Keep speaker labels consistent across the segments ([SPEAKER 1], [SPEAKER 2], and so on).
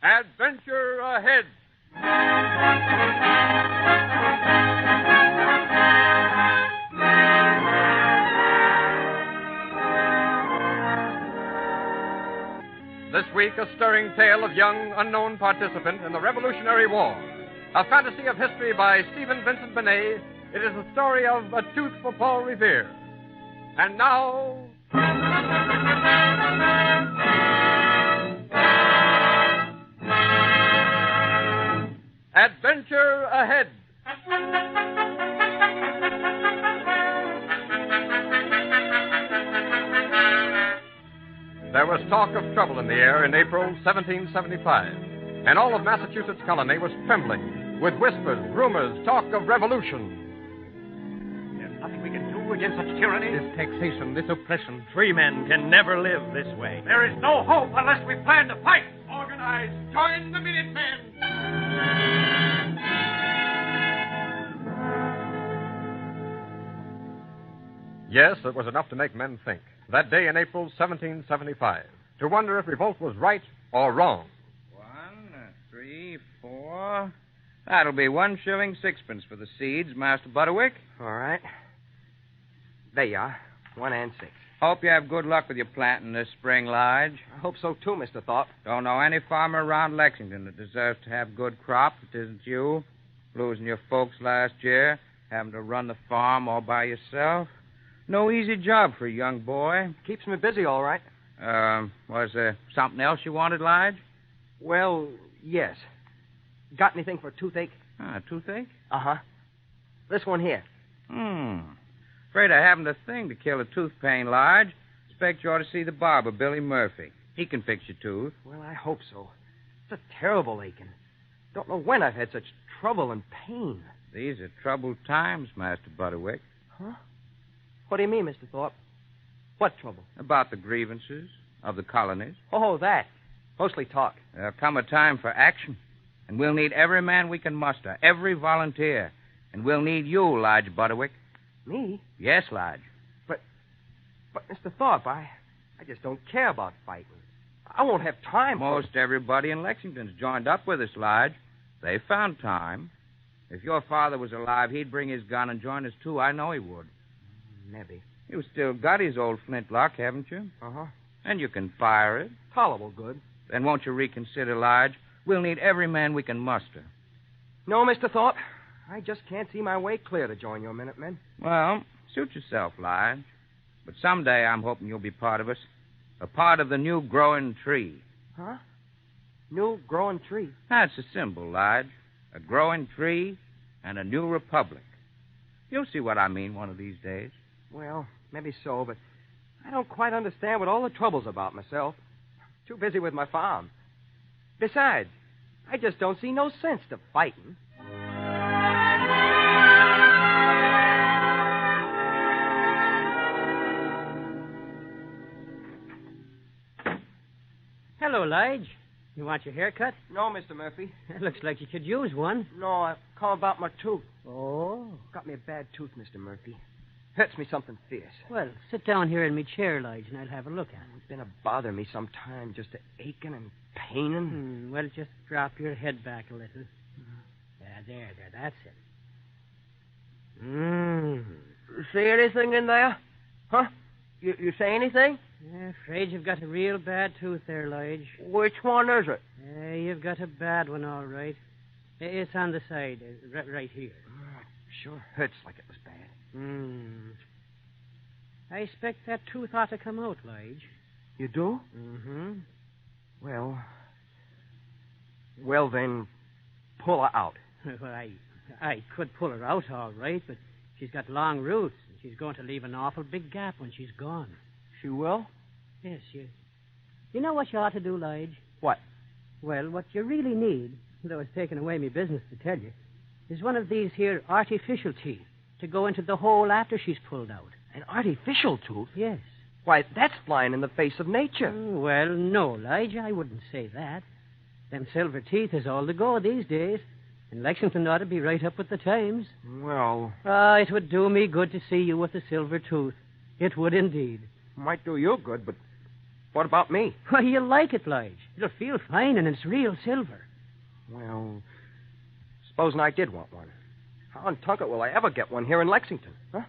[SPEAKER 1] Adventure ahead. This week, a stirring tale of young, unknown participant in the Revolutionary War. A fantasy of history by Stephen Vincent Benet. It is the story of A Tooth for Paul Revere. And now... Adventure ahead. There was talk of trouble in the air in April 1775, and all of Massachusetts colony was trembling with whispers, rumors, talk of revolution.
[SPEAKER 2] There's nothing we can do against such tyranny.
[SPEAKER 3] This taxation, this oppression. Free men can never live this way.
[SPEAKER 2] There is no hope unless we plan to fight.
[SPEAKER 1] Organize. Join the Minutemen. Yes, it was enough to make men think. That day in April 1775, to wonder if revolt was right or wrong.
[SPEAKER 4] 1, 3, 4. That'll be 1 shilling 6pence for the seeds, Master Butterwick.
[SPEAKER 3] All right. There you are. 1 and 6.
[SPEAKER 4] Hope you have good luck with your planting this spring, Lige.
[SPEAKER 3] I hope so, too, Mr. Thorpe.
[SPEAKER 4] Don't know any farmer around Lexington that deserves to have good crop if it isn't you. Losing your folks last year, having to run the farm all by yourself. No easy job for a young boy.
[SPEAKER 3] Keeps me busy, all right.
[SPEAKER 4] Was there something else you wanted, Lige?
[SPEAKER 3] Well, yes. Got anything for toothache?
[SPEAKER 4] Toothache?
[SPEAKER 3] Uh-huh. This one here.
[SPEAKER 4] Afraid I haven't a thing to kill a tooth pain, Lige. Expect you ought to see the barber, Billy Murphy. He can fix your tooth.
[SPEAKER 3] Well, I hope so. It's a terrible aching. Don't know when I've had such trouble and pain.
[SPEAKER 4] These are troubled times, Master Butterwick.
[SPEAKER 3] Huh? What do you mean, Mr. Thorpe? What trouble?
[SPEAKER 4] About the grievances of the colonies.
[SPEAKER 3] Oh, that. Mostly talk.
[SPEAKER 4] There'll come a time for action. And we'll need every man we can muster, every volunteer. And we'll need you, Lige Butterwick.
[SPEAKER 3] Me?
[SPEAKER 4] Yes, Lige.
[SPEAKER 3] But Mr. Thorpe, I just don't care about fighting. I won't have time for...
[SPEAKER 4] Most everybody in Lexington's joined up with us, Lige. They found time. If your father was alive, he'd bring his gun and join us, too. I know he would.
[SPEAKER 3] Maybe.
[SPEAKER 4] You've still got his old flintlock, haven't you?
[SPEAKER 3] Uh-huh.
[SPEAKER 4] And you can fire it.
[SPEAKER 3] Tolerable good.
[SPEAKER 4] Then won't you reconsider, Lige? We'll need every man we can muster.
[SPEAKER 3] No, Mr. Thorpe. I just can't see my way clear to join your Minutemen.
[SPEAKER 4] Well, suit yourself, Lige. But someday I'm hoping you'll be part of us. A part of the new growing tree.
[SPEAKER 3] Huh? New growing tree?
[SPEAKER 4] That's a symbol, Lige. A growing tree and a new republic. You'll see what I mean one of these days.
[SPEAKER 3] Well, maybe so, but I don't quite understand what all the trouble's about myself. Too busy with my farm. Besides, I just don't see no sense to fighting.
[SPEAKER 5] Hello, Lige. You want your hair cut?
[SPEAKER 3] No, Mr. Murphy.
[SPEAKER 5] It looks like you could use one.
[SPEAKER 3] No, I call about my tooth.
[SPEAKER 5] Oh.
[SPEAKER 3] Got me a bad tooth, Mr. Murphy. Hurts me something fierce.
[SPEAKER 5] Well, sit down here in my chair, Lige, and I'll have a look at it.
[SPEAKER 3] It's been a bother me some time, just a aching and paining.
[SPEAKER 5] Well, just drop your head back a little. There, that's it.
[SPEAKER 3] See anything in there? Huh? You say anything?
[SPEAKER 5] Afraid you've got a real bad tooth there, Lige.
[SPEAKER 3] Which one is it?
[SPEAKER 5] You've got a bad one, all right. It's on the side, right here.
[SPEAKER 3] Sure hurts like it was bad.
[SPEAKER 5] I expect that tooth ought to come out, Lige.
[SPEAKER 3] You do?
[SPEAKER 5] Mm-hmm.
[SPEAKER 3] Well, then, pull her out.
[SPEAKER 5] Well, I could pull her out, all right, but she's got long roots, and she's going to leave an awful big gap when she's gone.
[SPEAKER 3] She will?
[SPEAKER 5] Yes, you know what you ought to do, Lige?
[SPEAKER 3] What?
[SPEAKER 5] Well, what you really need, though it's taken away me business to tell you, is one of these here artificial teeth to go into the hole after she's pulled out.
[SPEAKER 3] An artificial tooth?
[SPEAKER 5] Yes.
[SPEAKER 3] Why, that's flying in the face of nature.
[SPEAKER 5] Well, no, Lige, I wouldn't say that. Them silver teeth is all the go these days, and Lexington ought to be right up with the times.
[SPEAKER 3] Well...
[SPEAKER 5] it would do me good to see you with a silver tooth. It would indeed.
[SPEAKER 3] Might do you good, but what about me?
[SPEAKER 5] Well, you'll like it, Lige. It'll feel fine, and it's real silver.
[SPEAKER 3] Well, supposing I did want one. How in Tunket will I ever get one here in Lexington? Huh?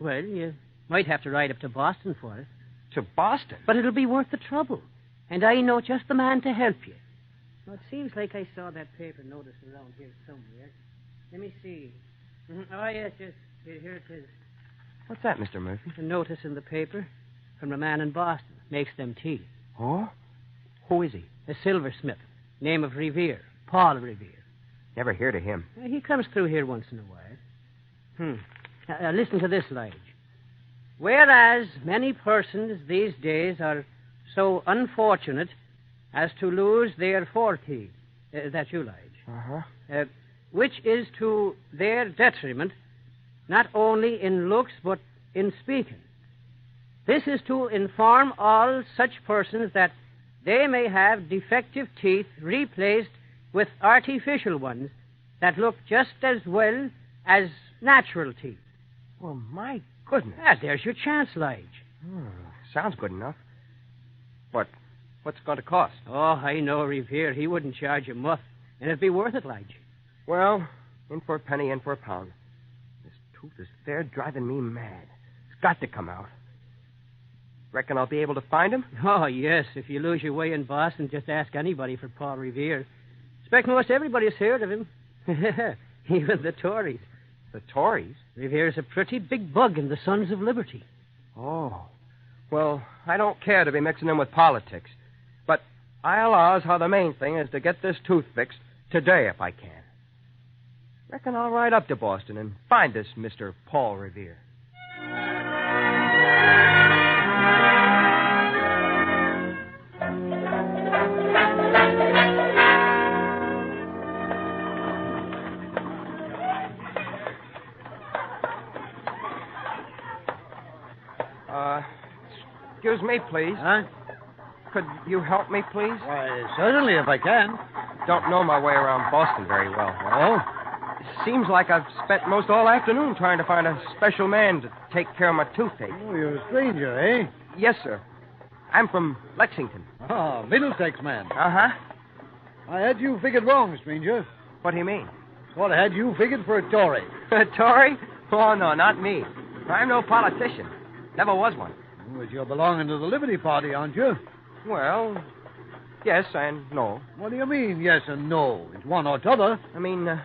[SPEAKER 5] Well, you might have to ride up to Boston for it.
[SPEAKER 3] To Boston?
[SPEAKER 5] But it'll be worth the trouble. And I know just the man to help you. Well, it seems like I saw that paper notice around here somewhere. Let me see. Oh, yes. Here it is.
[SPEAKER 3] What's that, Mr. Murphy?
[SPEAKER 5] A notice in the paper from a man in Boston. Makes them tea.
[SPEAKER 3] Oh? Who is he?
[SPEAKER 5] A silversmith. Name of Revere. Paul Revere.
[SPEAKER 3] Never heard of him.
[SPEAKER 5] He comes through here once in a while. Listen to this, Lige. Whereas many persons these days are so unfortunate as to lose their forte, that's you, Lige, which is to their detriment, not only in looks but in speaking. This is to inform all such persons that they may have defective teeth replaced with artificial ones that look just as well as natural teeth.
[SPEAKER 3] Well, my goodness.
[SPEAKER 5] There's your chance, Lige.
[SPEAKER 3] Sounds good enough. But what's it going to cost?
[SPEAKER 5] Oh, I know Revere. He wouldn't charge a muff. And it'd be worth it, Lige.
[SPEAKER 3] Well, in for a penny, in for a pound. This tooth is fair driving me mad. It's got to come out. Reckon I'll be able to find him?
[SPEAKER 5] Oh, yes. If you lose your way in Boston, just ask anybody for Paul Revere. Expect most everybody's heard of him. Even the Tories.
[SPEAKER 3] The Tories?
[SPEAKER 5] Revere's a pretty big bug in the Sons of Liberty.
[SPEAKER 3] Oh. Well, I don't care to be mixing in with politics. But I allow as how the main thing is to get this tooth fixed today if I can. Reckon I'll ride up to Boston and find this Mr. Paul Revere. Excuse me, please.
[SPEAKER 6] Huh?
[SPEAKER 3] Could you help me, please?
[SPEAKER 6] Why, certainly, if I can.
[SPEAKER 3] Don't know my way around Boston very well.
[SPEAKER 6] Oh?
[SPEAKER 3] Seems like I've spent most all afternoon trying to find a special man to take care of my toothache.
[SPEAKER 6] Oh, you're a stranger, eh?
[SPEAKER 3] Yes, sir. I'm from Lexington.
[SPEAKER 6] Ah, Middlesex man.
[SPEAKER 3] Uh-huh.
[SPEAKER 6] I had you figured wrong, stranger.
[SPEAKER 3] What do you mean?
[SPEAKER 6] Thought I had you figured for a Tory.
[SPEAKER 3] A Tory? Oh, no, not me. I'm no politician. Never was one.
[SPEAKER 6] But you're belonging to the Liberty Party, aren't you?
[SPEAKER 3] Well, yes and no.
[SPEAKER 6] What do you mean, yes and no? It's one or t'other.
[SPEAKER 3] I mean, I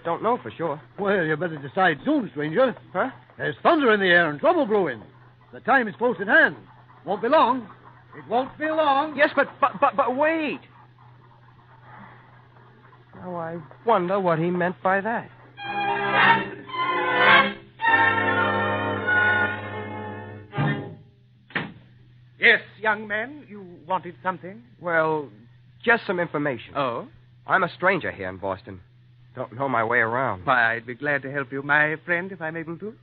[SPEAKER 3] don't know for sure.
[SPEAKER 6] Well, you better decide soon, stranger.
[SPEAKER 3] Huh?
[SPEAKER 6] There's thunder in the air and trouble brewing. The time is close at hand. Won't be long. It won't be long.
[SPEAKER 3] Yes, but wait. Now, I wonder what he meant by that.
[SPEAKER 2] Yes, young man, you wanted something?
[SPEAKER 3] Well, just some information.
[SPEAKER 2] Oh?
[SPEAKER 3] I'm a stranger here in Boston. Don't know my way around.
[SPEAKER 2] Why, I'd be glad to help you, my friend, if I'm able to.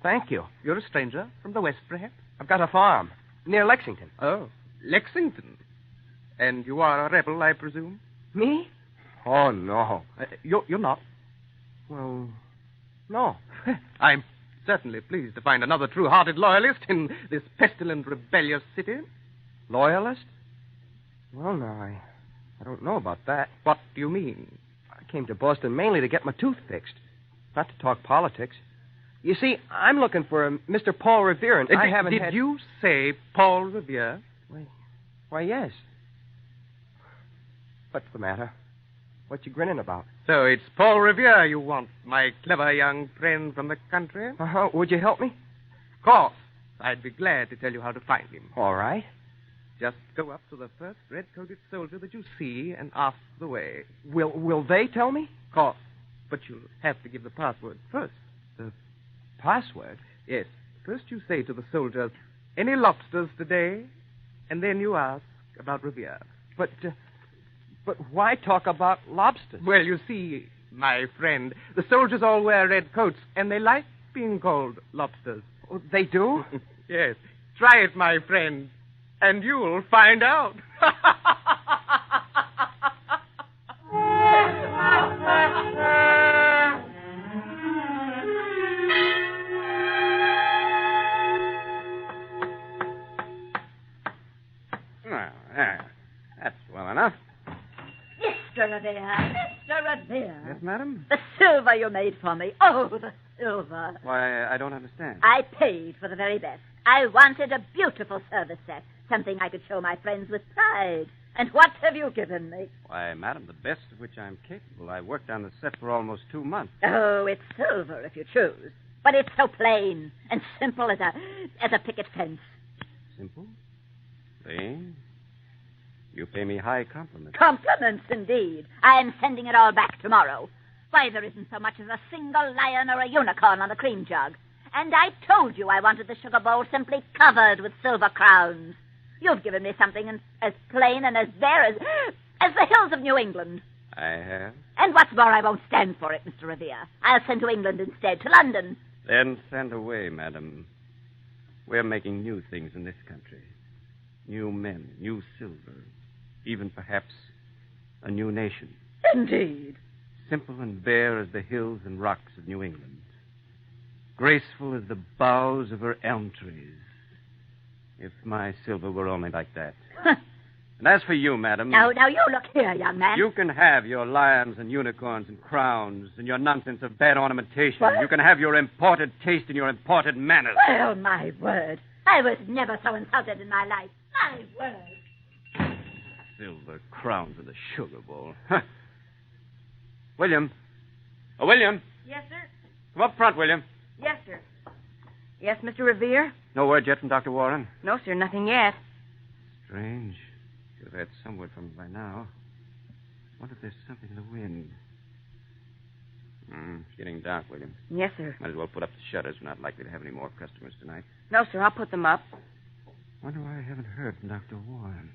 [SPEAKER 3] Thank you.
[SPEAKER 2] You're a stranger from the West, perhaps?
[SPEAKER 3] I've got a farm near Lexington.
[SPEAKER 2] Oh, Lexington. And you are a rebel, I presume?
[SPEAKER 3] Me? Oh, no.
[SPEAKER 2] You're not?
[SPEAKER 3] Well, no.
[SPEAKER 2] I'm certainly pleased to find another true-hearted loyalist in this pestilent, rebellious city.
[SPEAKER 3] Loyalist? Well, no, I don't know about that.
[SPEAKER 2] What do you mean?
[SPEAKER 3] I came to Boston mainly to get my tooth fixed, not to talk politics. You see, I'm looking for a Mr. Paul Revere, and I haven't
[SPEAKER 2] Did
[SPEAKER 3] had...
[SPEAKER 2] you say Paul Revere?
[SPEAKER 3] Why, yes. What's the matter? What you grinning about?
[SPEAKER 2] So it's Paul Revere you want, my clever young friend from the country?
[SPEAKER 3] Uh-huh. Would you help me?
[SPEAKER 2] Of course. I'd be glad to tell you how to find him.
[SPEAKER 3] All right.
[SPEAKER 2] Just go up to the first red-coated soldier that you see and ask the way.
[SPEAKER 3] Will they tell me?
[SPEAKER 2] Of course. But you'll have to give the password first.
[SPEAKER 3] The password?
[SPEAKER 2] Yes. First you say to the soldiers, "Any lobsters today?" And then you ask about Revere.
[SPEAKER 3] But why talk about lobsters?
[SPEAKER 2] Well, you see, my friend, the soldiers all wear red coats, and they like being called lobsters.
[SPEAKER 3] Oh, they do?
[SPEAKER 2] Yes. Try it, my friend, and you'll find out.
[SPEAKER 7] Revere. Mr. Revere.
[SPEAKER 2] Yes, madam?
[SPEAKER 7] The silver you made for me. Oh, the silver.
[SPEAKER 2] Why, I don't understand.
[SPEAKER 7] I paid for the very best. I wanted a beautiful service set, something I could show my friends with pride. And what have you given me?
[SPEAKER 2] Why, madam, the best of which I'm capable. I worked on the set for almost 2 months.
[SPEAKER 7] Oh, it's silver if you choose. But it's so plain and simple as a picket fence.
[SPEAKER 2] Simple? Plain? You pay me high compliments.
[SPEAKER 7] Compliments, indeed. I'm sending it all back tomorrow. Why, there isn't so much as a single lion or a unicorn on the cream jug. And I told you I wanted the sugar bowl simply covered with silver crowns. You've given me something as plain and as bare as the hills of New England.
[SPEAKER 2] I have?
[SPEAKER 7] And what's more, I won't stand for it, Mr. Revere. I'll send to England instead, to London.
[SPEAKER 2] Then send away, madam. We're making new things in this country. New men, new silver, even perhaps a new nation.
[SPEAKER 7] Indeed.
[SPEAKER 2] Simple and bare as the hills and rocks of New England. Graceful as the boughs of her elm trees. If my silver were only like that. And as for you, madam...
[SPEAKER 7] Now, you look here, young man.
[SPEAKER 2] You can have your lions and unicorns and crowns and your nonsense of bad ornamentation.
[SPEAKER 7] What?
[SPEAKER 2] You can have your imported taste and your imported manners.
[SPEAKER 7] Well, my word. I was never so insulted in my life. My word.
[SPEAKER 2] Silver crowns of the sugar bowl. Huh. William. Oh, William.
[SPEAKER 8] Yes, sir.
[SPEAKER 2] Come up front, William.
[SPEAKER 8] Yes, sir. Yes, Mr. Revere?
[SPEAKER 2] No word yet from Dr. Warren?
[SPEAKER 8] No, sir, nothing yet.
[SPEAKER 2] Strange. Should have had some word from him by now. Wonder if there's something in the wind. It's getting dark, William.
[SPEAKER 8] Yes, sir.
[SPEAKER 2] Might as well put up the shutters. We're not likely to have any more customers tonight.
[SPEAKER 8] No, sir, I'll put them up.
[SPEAKER 2] Wonder why I haven't heard from Dr. Warren.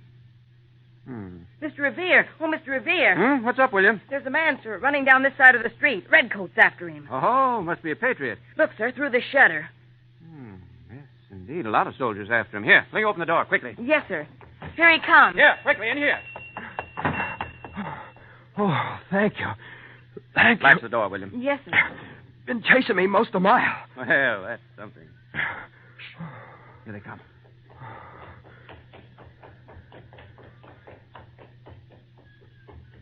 [SPEAKER 8] Mr. Revere. Oh, Mr. Revere.
[SPEAKER 2] What's up, William?
[SPEAKER 8] There's a man, sir, running down this side of the street. Redcoats after him.
[SPEAKER 2] Oh, must be a patriot.
[SPEAKER 8] Look, sir, through the shutter.
[SPEAKER 2] Yes, indeed. A lot of soldiers after him. Here, fling open the door, quickly.
[SPEAKER 8] Yes, sir. Here he comes.
[SPEAKER 2] Here, quickly, in here.
[SPEAKER 3] Oh, thank you. Thank
[SPEAKER 2] Latch
[SPEAKER 3] you.
[SPEAKER 2] the door, William.
[SPEAKER 8] Yes, sir.
[SPEAKER 3] Been chasing me most a mile.
[SPEAKER 2] Well, that's something. Here they come.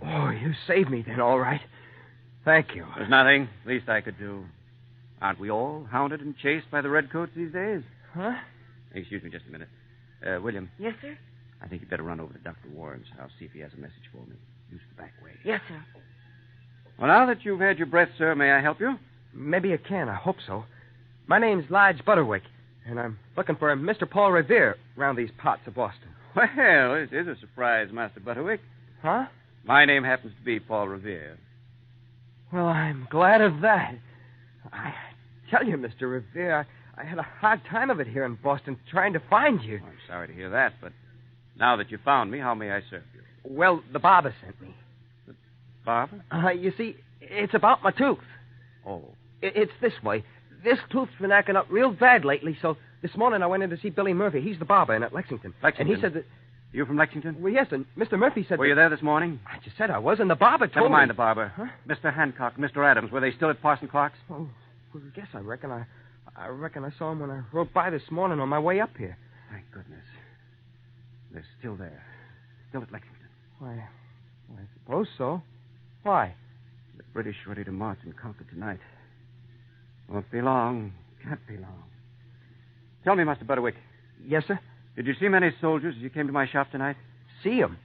[SPEAKER 3] Oh, you saved me then, all right. Thank you.
[SPEAKER 2] There's nothing. Least I could do. Aren't we all hounded and chased by the redcoats these days?
[SPEAKER 3] Huh?
[SPEAKER 2] Excuse me just a minute. William,
[SPEAKER 8] Yes, sir.
[SPEAKER 2] I think you'd better run over to Dr. Warren's house, see if he has a message for me. Use the back way.
[SPEAKER 8] Yes, sir.
[SPEAKER 2] Well, now that you've had your breath, sir, may I help you?
[SPEAKER 3] Maybe you can. I hope so. My name's Lige Butterwick, and I'm looking for Mr. Paul Revere round these parts of Boston.
[SPEAKER 2] Well, it is a surprise, Master Butterwick.
[SPEAKER 3] Huh?
[SPEAKER 2] My name happens to be Paul Revere.
[SPEAKER 3] Well, I'm glad of that. I tell you, Mr. Revere, I had a hard time of it here in Boston trying to find you.
[SPEAKER 2] I'm sorry to hear that, but now that you found me, how may I serve you?
[SPEAKER 3] Well, the barber sent me.
[SPEAKER 2] Barber?
[SPEAKER 3] You see, it's about my tooth.
[SPEAKER 2] Oh.
[SPEAKER 3] It's this way. This tooth's been acting up real bad lately, so this morning I went in to see Billy Murphy. He's the barber in at Lexington.
[SPEAKER 2] Lexington?
[SPEAKER 3] And he said that...
[SPEAKER 2] You from Lexington?
[SPEAKER 3] Well, yes, and Mr. Murphy said
[SPEAKER 2] Were you there this morning?
[SPEAKER 3] I just said I was, and the barber told
[SPEAKER 2] Never mind
[SPEAKER 3] me...
[SPEAKER 2] the barber.
[SPEAKER 3] Huh?
[SPEAKER 2] Mr. Hancock, Mr. Adams, were they still at Parson Clark's?
[SPEAKER 3] Oh, well, yes, I reckon I saw him when I rode by this morning on my way up here.
[SPEAKER 2] Thank goodness. They're still there. Still at Lexington.
[SPEAKER 3] Why, I suppose so. Why?
[SPEAKER 2] The British ready to march and conquer tonight. Won't be long. Can't be long. Tell me, Master Butterwick,
[SPEAKER 3] Yes, sir?
[SPEAKER 2] did you see many soldiers as you came to my shop tonight?
[SPEAKER 3] See him.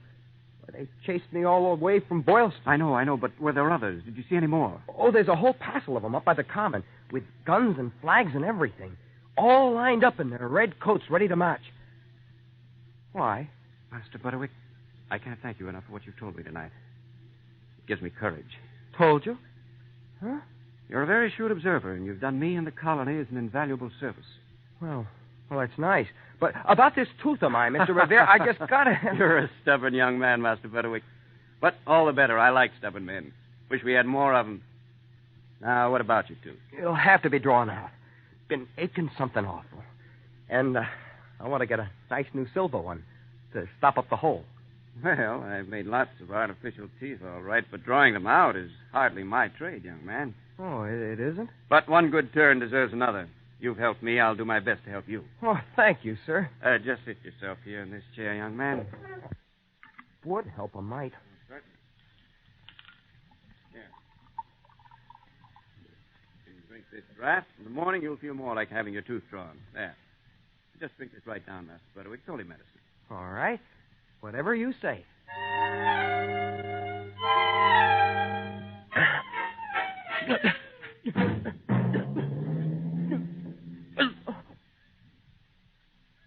[SPEAKER 3] Well, they chased me all the way from Boylston.
[SPEAKER 2] I know, but were there others? Did you see any more?
[SPEAKER 3] Oh, there's a whole passel of them up by the common, with guns and flags and everything. All lined up in their red coats, ready to march. Why?
[SPEAKER 2] Master Butterwick, I can't thank you enough for what you've told me tonight. It gives me courage.
[SPEAKER 3] Told you? Huh?
[SPEAKER 2] You're a very shrewd observer, and you've done me and the colony as an invaluable service.
[SPEAKER 3] Well, that's nice. But about this tooth of mine, Mr. Revere, I just gotta...
[SPEAKER 2] You're a stubborn young man, Master Butterwick. But all the better. I like stubborn men. Wish we had more of them. Now, what about you two?
[SPEAKER 3] It'll have to be drawn out. Been aching something awful. And I want to get a nice new silver one to stop up the hole.
[SPEAKER 2] Well, I've made lots of artificial teeth, all right, but drawing them out is hardly my trade, young man.
[SPEAKER 3] Oh, it isn't?
[SPEAKER 2] But one good turn deserves another. You've helped me. I'll do my best to help you.
[SPEAKER 3] Oh, thank you, sir.
[SPEAKER 2] Just sit yourself here in this chair, young man.
[SPEAKER 3] Would help a mite.
[SPEAKER 2] Here. You can drink this draft. In the morning, you'll feel more like having your tooth drawn. There. Just drink this right down, Master Butterwick. It's only medicine.
[SPEAKER 3] All right. Whatever you say.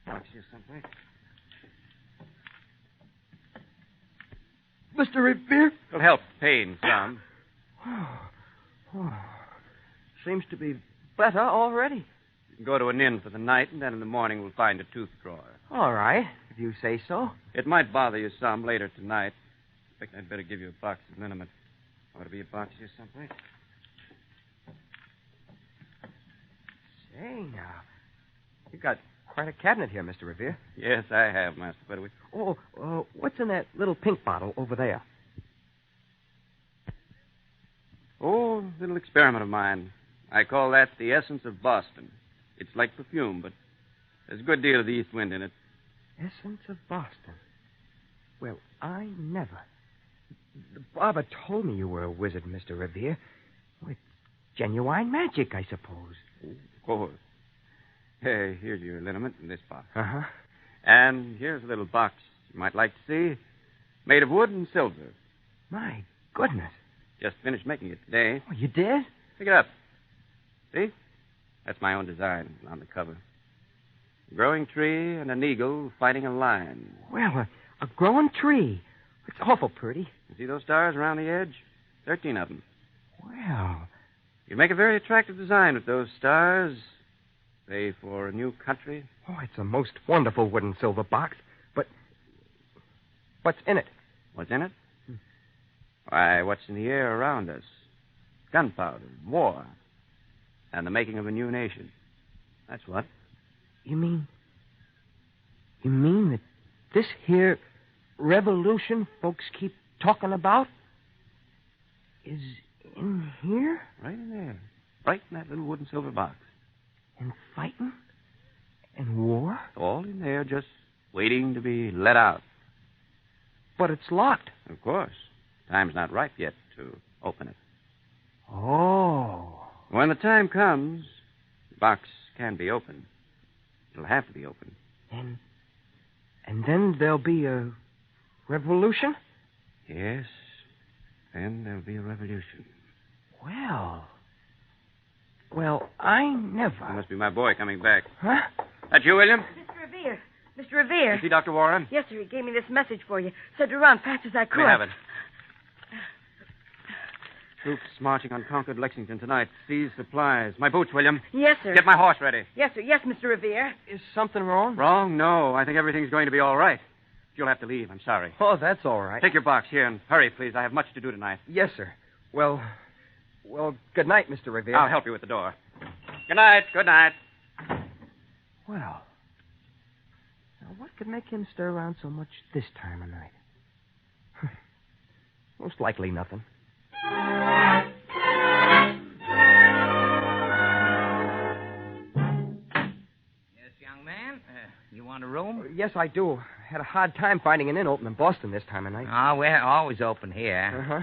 [SPEAKER 2] Box here someplace.
[SPEAKER 3] Mr. Revere?
[SPEAKER 2] It'll help pain some.
[SPEAKER 3] Seems to be better already.
[SPEAKER 2] You can go to an inn for the night, and then in the morning we'll find a tooth drawer.
[SPEAKER 3] All right, if you say so.
[SPEAKER 2] It might bother you some later tonight. I think I'd better give you a box of liniment. Ought to be a box here someplace.
[SPEAKER 3] Say, now, you've got quite a cabinet here, Mr. Revere.
[SPEAKER 2] Yes, I have, Master Butterwick.
[SPEAKER 3] Oh, what's in that little pink bottle over there?
[SPEAKER 2] Oh, little experiment of mine. I call that the essence of Boston. It's like perfume, but there's a good deal of the east wind in it.
[SPEAKER 3] Essence of Boston. Well, I never. The barber told me you were a wizard, Mr. Revere. Well, it's genuine magic, I suppose.
[SPEAKER 2] Of course. Hey, here's your liniment in this box.
[SPEAKER 3] Uh-huh.
[SPEAKER 2] And here's a little box you might like to see. Made of wood and silver.
[SPEAKER 3] My goodness.
[SPEAKER 2] Just finished making it today.
[SPEAKER 3] Oh, you did?
[SPEAKER 2] Pick it up. See? That's my own design on the cover. A growing tree and an eagle fighting a lion.
[SPEAKER 3] Well, a growing tree. It's awful pretty.
[SPEAKER 2] You see those stars around the edge? 13 of them.
[SPEAKER 3] Well.
[SPEAKER 2] You make a very attractive design with those stars. Say, for a new country.
[SPEAKER 3] Oh, it's a most wonderful wood and silver box. But what's in it?
[SPEAKER 2] What's in it? Why, what's in the air around us? Gunpowder, war, and the making of a new nation. That's what.
[SPEAKER 3] You mean that this here revolution folks keep talking about is in here?
[SPEAKER 2] Right in there. Right in that little wood and silver box.
[SPEAKER 3] And fighting? And war?
[SPEAKER 2] All in there, just waiting to be let out.
[SPEAKER 3] But it's locked.
[SPEAKER 2] Of course. Time's not ripe yet to open it.
[SPEAKER 3] Oh.
[SPEAKER 2] When the time comes, the box can be opened. It'll have to be opened.
[SPEAKER 3] And then there'll be a revolution?
[SPEAKER 2] Yes. Then there'll be a revolution.
[SPEAKER 3] Well, I never...
[SPEAKER 2] That must be my boy coming back.
[SPEAKER 3] Huh?
[SPEAKER 2] That you, William?
[SPEAKER 8] Mr. Revere. Mr. Revere.
[SPEAKER 2] You see Dr. Warren?
[SPEAKER 8] Yes, sir. He gave me this message for you. Said to run fast as I could.
[SPEAKER 2] We have it. Troops marching on conquered Lexington tonight. Seize supplies. My boots, William.
[SPEAKER 8] Yes, sir.
[SPEAKER 2] Get my horse ready.
[SPEAKER 8] Yes, sir. Yes, Mr. Revere.
[SPEAKER 3] Is something wrong?
[SPEAKER 2] Wrong? No. I think everything's going to be all right. You'll have to leave. I'm sorry.
[SPEAKER 3] Oh, that's all right.
[SPEAKER 2] Take your box here and hurry, please. I have much to do tonight.
[SPEAKER 3] Yes, sir. Well, good night, Mr. Revere.
[SPEAKER 2] I'll help you with the door. Good night. Good night.
[SPEAKER 3] Well, now what could make him stir around so much this time of night? Most likely nothing.
[SPEAKER 4] Yes, young man? You want a room?
[SPEAKER 3] Yes, I do. Had a hard time finding an inn open in Boston this time of night.
[SPEAKER 4] Oh, we're always open here.
[SPEAKER 3] Uh-huh.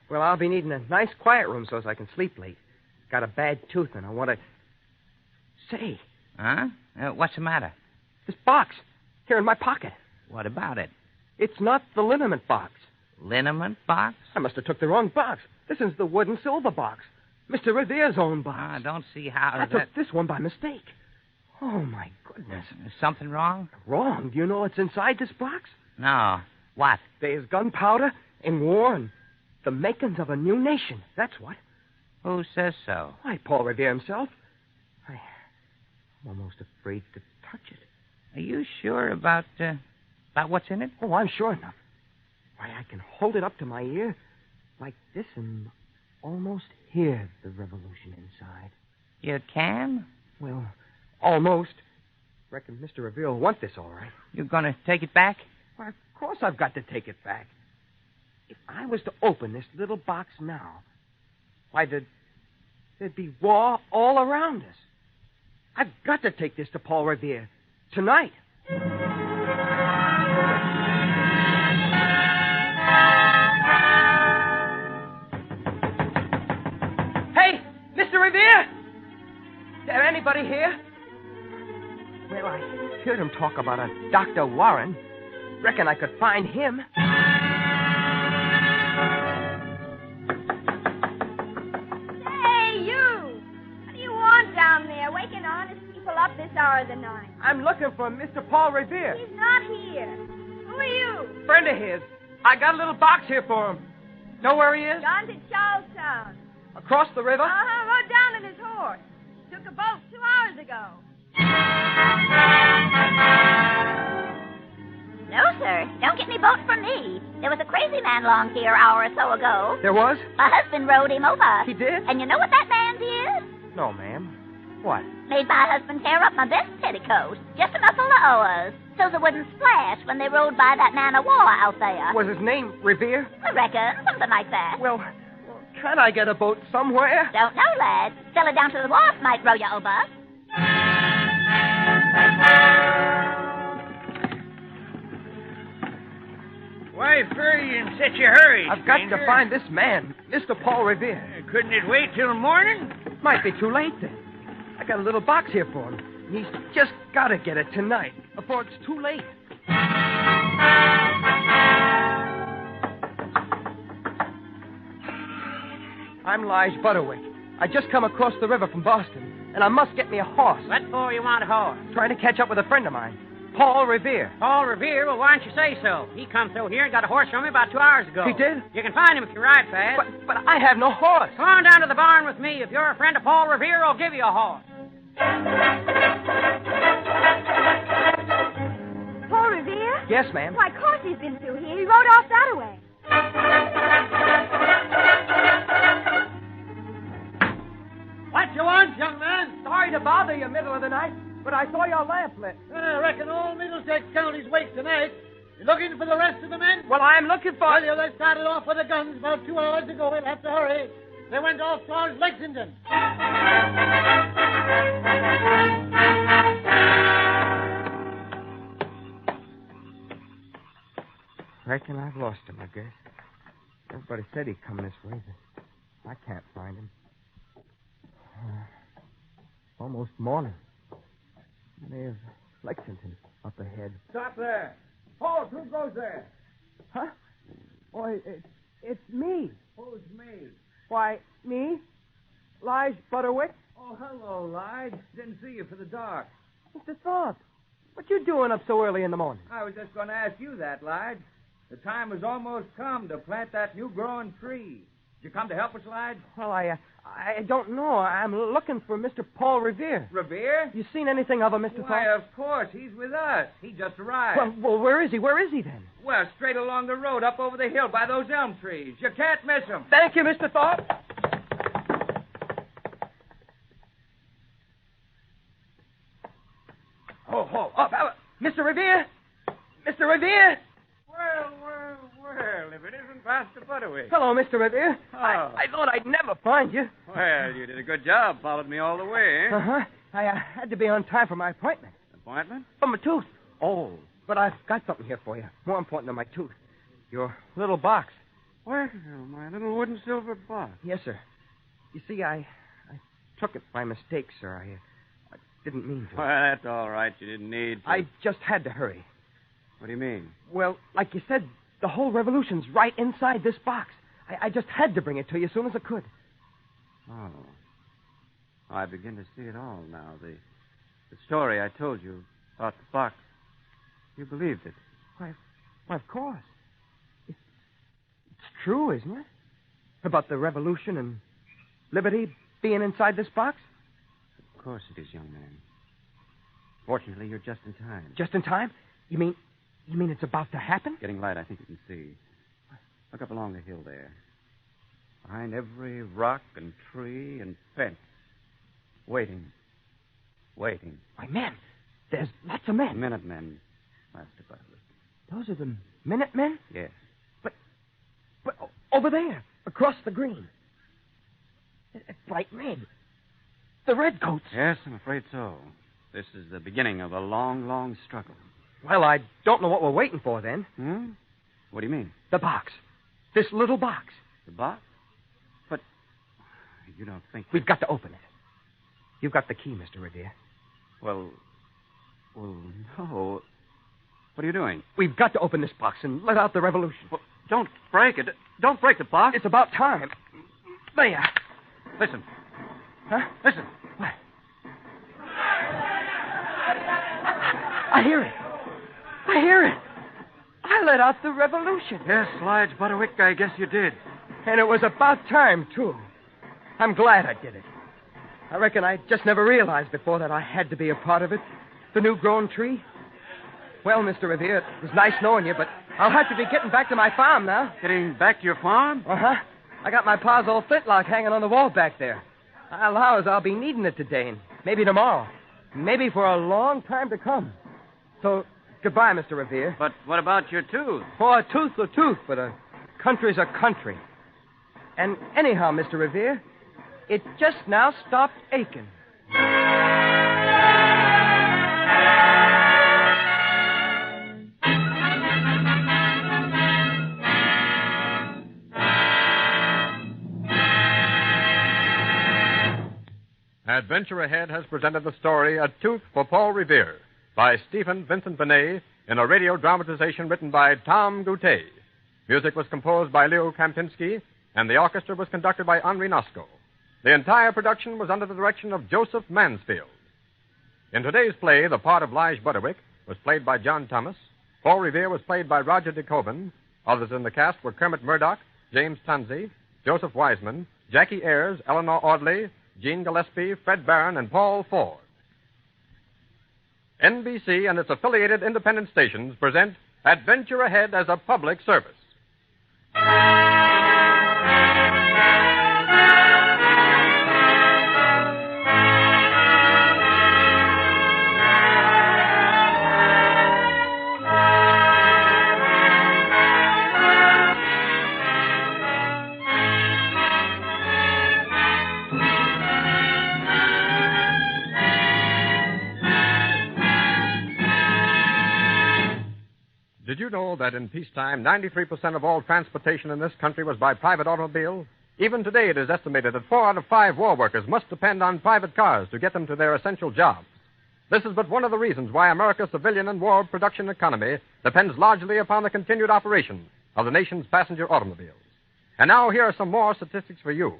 [SPEAKER 3] Well, I'll be needing a nice quiet room so as I can sleep late. Got a bad tooth and I want to... Say,
[SPEAKER 4] Huh? What's the matter?
[SPEAKER 3] this box here in my pocket.
[SPEAKER 4] What about it?
[SPEAKER 3] It's not the liniment box.
[SPEAKER 4] Liniment box?
[SPEAKER 3] I must have took the wrong box. This is the wood and silver box. Mr. Revere's own box.
[SPEAKER 4] I don't see how
[SPEAKER 3] I took this one by mistake. Oh, my goodness.
[SPEAKER 4] Is something wrong?
[SPEAKER 3] Wrong. Do you know what's inside this box?
[SPEAKER 4] No. What?
[SPEAKER 3] There's gunpowder and war and the makings of a new nation. That's what.
[SPEAKER 4] Who says so?
[SPEAKER 3] Why, Paul Revere himself. I'm almost afraid to touch it.
[SPEAKER 4] Are you sure about what's in it?
[SPEAKER 3] Oh, I'm sure enough. Why, I can hold it up to my ear like this and almost hear the revolution inside.
[SPEAKER 4] You can?
[SPEAKER 3] Well, almost. Reckon Mr. Revere will want this all right.
[SPEAKER 4] You're going to take it back?
[SPEAKER 3] Why, of course I've got to take it back. If I was to open this little box now, why, there'd be war all around us. I've got to take this to Paul Revere tonight. anybody here? Well, I heard him talk about a Dr. Warren. Reckon I could find him.
[SPEAKER 9] Hey, you! What do you want down there, waking honest people up this hour of the night?
[SPEAKER 3] I'm looking for Mr. Paul Revere.
[SPEAKER 9] He's not here. Who are you?
[SPEAKER 3] Friend of his. I got a little box here for him. Know where he is?
[SPEAKER 9] Gone to Charlestown.
[SPEAKER 3] Across the river?
[SPEAKER 9] Rode down on his horse. Took a boat 2 hours ago.
[SPEAKER 7] No, sir. Don't get any boat from me. There was a crazy man along here an hour or so ago.
[SPEAKER 3] There was?
[SPEAKER 7] My husband rode him over.
[SPEAKER 3] He did?
[SPEAKER 7] And you know what that man did?
[SPEAKER 3] No, ma'am. What?
[SPEAKER 7] Made my husband tear up my best petticoat, just enough for the oars, so they wouldn't splash when they rode by that man of war out there.
[SPEAKER 3] Was his name Revere?
[SPEAKER 7] I reckon, something like that.
[SPEAKER 3] Well, can't I get a boat somewhere?
[SPEAKER 7] Don't know, lad. Sail it down to the wharf might row you over.
[SPEAKER 4] Why hurry in such a hurry,
[SPEAKER 3] I've got
[SPEAKER 4] stranger?
[SPEAKER 3] to find this man, Mr. Paul Revere.
[SPEAKER 4] Couldn't it wait till morning?
[SPEAKER 3] Might be too late then. I got a little box here for him. He's just got to get it tonight before it's too late. I'm Lige Butterwick. I just come across the river from Boston, and I must get me a horse.
[SPEAKER 5] What for you want a horse?
[SPEAKER 3] Trying to catch up with a friend of mine, Paul Revere.
[SPEAKER 5] Paul Revere? Well, why don't you say so? He come through here and got a horse from me about 2 hours ago.
[SPEAKER 3] He did?
[SPEAKER 5] You can find him if you ride fast.
[SPEAKER 3] But I have no horse.
[SPEAKER 5] Come on down to the barn with me. If you're a friend of Paul Revere, I'll give you a horse.
[SPEAKER 9] Paul Revere?
[SPEAKER 3] Yes, ma'am.
[SPEAKER 9] Why, of course he's been through here. He rode off that way.
[SPEAKER 6] What you want, young man?
[SPEAKER 3] Sorry to bother you middle of the night, but I saw your lamp lit.
[SPEAKER 6] I reckon all Middlesex County's wake tonight. You looking for the rest of the men?
[SPEAKER 3] Well, I'm looking for...
[SPEAKER 6] Well, they started off with the guns about 2 hours ago. We'll have to hurry. They went off towards Lexington.
[SPEAKER 3] Reckon I've lost him, I guess. Everybody said he'd come this way, but I can't find him. Almost morning. There's Lexington up ahead.
[SPEAKER 6] Stop there. Paul, who goes there?
[SPEAKER 3] Huh? Why, it's me.
[SPEAKER 6] Who's me?
[SPEAKER 3] Why, me? Lige Butterwick?
[SPEAKER 6] Oh, hello, Lige. Didn't see you for the dark.
[SPEAKER 3] Mr. Thorpe, what you doing up so early in the morning?
[SPEAKER 4] I was just going to ask you that, Lige. The time has almost come to plant that new growing tree. Did you come to help us, Lige?
[SPEAKER 3] Well, I don't know. I'm looking for Mr. Paul Revere.
[SPEAKER 4] Revere?
[SPEAKER 3] You seen anything of him, Mr.
[SPEAKER 4] Why,
[SPEAKER 3] Thorpe?
[SPEAKER 4] of course. He's with us. He just arrived.
[SPEAKER 3] Well, where is he? Where is he then?
[SPEAKER 4] Well, straight along the road up over the hill by those elm trees. You can't miss him.
[SPEAKER 3] Thank you, Mr. Thorpe. Oh, Mr. Revere? Mr. Revere?
[SPEAKER 1] Well, if it isn't Pastor Butterwick.
[SPEAKER 3] Hello, Mr. Revere.
[SPEAKER 1] Oh.
[SPEAKER 3] I thought I'd never find you.
[SPEAKER 1] Well, you did a good job. Followed me all the way, eh?
[SPEAKER 3] Uh-huh. I had to be on time for my appointment.
[SPEAKER 1] Appointment?
[SPEAKER 3] For my tooth. Oh, but I've got something here for you. More important than my tooth. Your little box.
[SPEAKER 1] Well, my little wooden silver box.
[SPEAKER 3] Yes, sir. You see, I took it by mistake, sir. I didn't mean to.
[SPEAKER 1] Well, that's all right. You didn't need to.
[SPEAKER 3] I just had to hurry.
[SPEAKER 1] What do you mean?
[SPEAKER 3] Well, like you said, the whole revolution's right inside this box. I just had to bring it to you as soon as I could.
[SPEAKER 1] Oh. I begin to see it all now. The story I told you about the box. You believed it.
[SPEAKER 3] Why, of course. It's true, isn't it? About the revolution and liberty being inside this box?
[SPEAKER 1] Of course it is, young man. Fortunately, you're just in time.
[SPEAKER 3] Just in time? You mean it's about to happen?
[SPEAKER 1] Getting light, I think you can see. Look up along the hill there. Behind every rock and tree and fence. Waiting.
[SPEAKER 3] Why, men. There's lots of men.
[SPEAKER 1] Minutemen, Master Butterwick.
[SPEAKER 3] Those are the Minutemen?
[SPEAKER 1] Yes.
[SPEAKER 3] But over there, across the green. It's bright red. The redcoats.
[SPEAKER 1] Yes, I'm afraid so. This is the beginning of a long, long struggle.
[SPEAKER 3] Well, I don't know what we're waiting for then.
[SPEAKER 1] What do you mean?
[SPEAKER 3] The box. This little box.
[SPEAKER 1] The box? But you don't think...
[SPEAKER 3] We've got to open it. You've got the key, Mr. Revere.
[SPEAKER 2] Well, no. What are you doing?
[SPEAKER 3] We've got to open this box and let out the revolution.
[SPEAKER 2] Well, don't break it. Don't break the box.
[SPEAKER 3] It's about time. There.
[SPEAKER 2] Listen.
[SPEAKER 3] Huh?
[SPEAKER 2] Listen.
[SPEAKER 3] What? I hear it. I hear it. I let out the revolution.
[SPEAKER 2] Yes, Lige Butterwick, I guess you did.
[SPEAKER 3] And it was about time, too. I'm glad I did it. I reckon I just never realized before that I had to be a part of it. The new-grown tree. Well, Mr. Revere, it was nice knowing you, but I'll have to be getting back to my farm now.
[SPEAKER 2] Getting back to your farm?
[SPEAKER 3] Uh-huh. I got my pa's old flintlock hanging on the wall back there. I allow as I'll be needing it today and maybe tomorrow. Maybe for a long time to come. So, goodbye, Mr. Revere.
[SPEAKER 2] But what about your tooth?
[SPEAKER 3] Oh, a tooth's a tooth, but a country's a country. And anyhow, Mr. Revere, it just now stopped aching.
[SPEAKER 1] Adventure Ahead has presented the story A Tooth for Paul Revere by Stephen Vincent Benet in a radio dramatization written by Tom Goutet. Music was composed by Leo Kampinski, and the orchestra was conducted by Henri Nosco. The entire production was under the direction of Joseph Mansfield. In today's play, the part of Lige Butterwick was played by John Thomas. Paul Revere was played by Roger DeCoven. Others in the cast were Kermit Murdoch, James Tansey, Joseph Wiseman, Jackie Ayres, Eleanor Audley, Gene Gillespie, Fred Barron, and Paul Ford. NBC and its affiliated independent stations present Adventure Ahead as a public service. Did you know that in peacetime, 93% of all transportation in this country was by private automobile? Even today, it is estimated that 4 out of 5 war workers must depend on private cars to get them to their essential jobs. This is but one of the reasons why America's civilian and war production economy depends largely upon the continued operation of the nation's passenger automobiles. And now, here are some more statistics for you.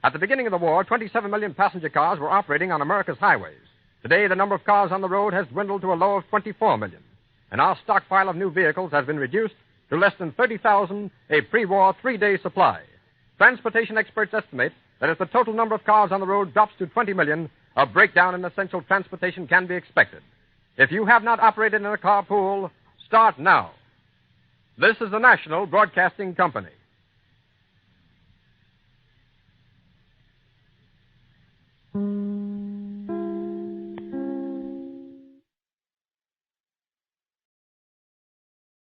[SPEAKER 1] At the beginning of the war, 27 million passenger cars were operating on America's highways. Today, the number of cars on the road has dwindled to a low of 24 million. And our stockpile of new vehicles has been reduced to less than 30,000, a pre-war 3-day supply. Transportation experts estimate that if the total number of cars on the road drops to 20 million, a breakdown in essential transportation can be expected. If you have not operated in a carpool, start now. This is the National Broadcasting Company.